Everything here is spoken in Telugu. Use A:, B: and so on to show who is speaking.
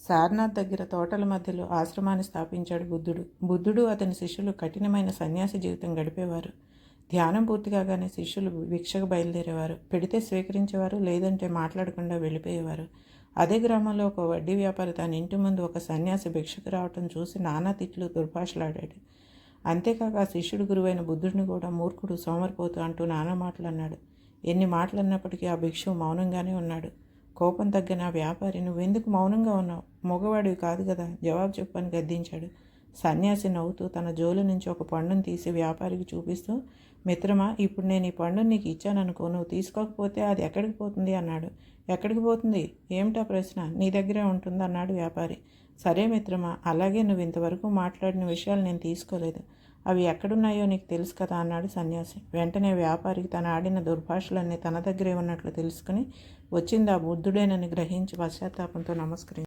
A: సారనాథ్ దగ్గర తోటల మధ్యలో ఆశ్రమాన్ని స్థాపించాడు బుద్ధుడు అతని శిష్యులు కఠినమైన సన్యాసి జీవితం గడిపేవారు. ధ్యానం పూర్తి కాగానే శిష్యులు భిక్షకు బయలుదేరేవారు. పెడితే స్వీకరించేవారు, లేదంటే మాట్లాడకుండా వెళ్ళిపోయేవారు. అదే గ్రామంలో ఒక వడ్డీ వ్యాపారి తన ఇంటి ముందు ఒక సన్యాసి భిక్షకు రావటం చూసి నానా తిట్లు దుర్భాషలాడాడు. అంతేకాక ఆ శిష్యుడు గురువైన బుద్ధుడిని కూడా మూర్ఖుడు, సోమరిపోతు అంటూ నానా మాటలు అన్నాడు. ఎన్ని మాటలు అన్నప్పటికీ ఆ భిక్షు మౌనంగానే ఉన్నాడు. కోపం తగ్గిన ఆ వ్యాపారి, "నువ్వెందుకు మౌనంగా ఉన్నావు? మగవాడివి కాదు కదా, జవాబు చెప్పని గద్దించాడు. సన్యాసి నవ్వుతూ తన జోలు నుంచి ఒక పండును తీసి వ్యాపారికి చూపిస్తూ, "మిత్రమా, ఇప్పుడు నేను ఈ పండును నీకు ఇచ్చాననుకో, నువ్వు తీసుకోకపోతే అది ఎక్కడికి పోతుంది?" అన్నాడు. "ఎక్కడికి పోతుంది? ఏమిటా ప్రశ్న? నీ దగ్గరే ఉంటుంది" అన్నాడు వ్యాపారి. "సరే మిత్రమా, అలాగే నువ్వు ఇంతవరకు మాట్లాడిన విషయాలు నేను తీసుకోలేదు. అవి ఎక్కడున్నాయో నీకు తెలుసు కదా" అన్నాడు సన్యాసి. వెంటనే వ్యాపారికి తన ఆడిన దుర్భాషలన్నీ తన దగ్గరే ఉన్నట్లు తెలుసుకుని వచ్చింది ఆ బుద్ధుడేనని గ్రహించి పశ్చాత్తాపంతో నమస్కరించాడు.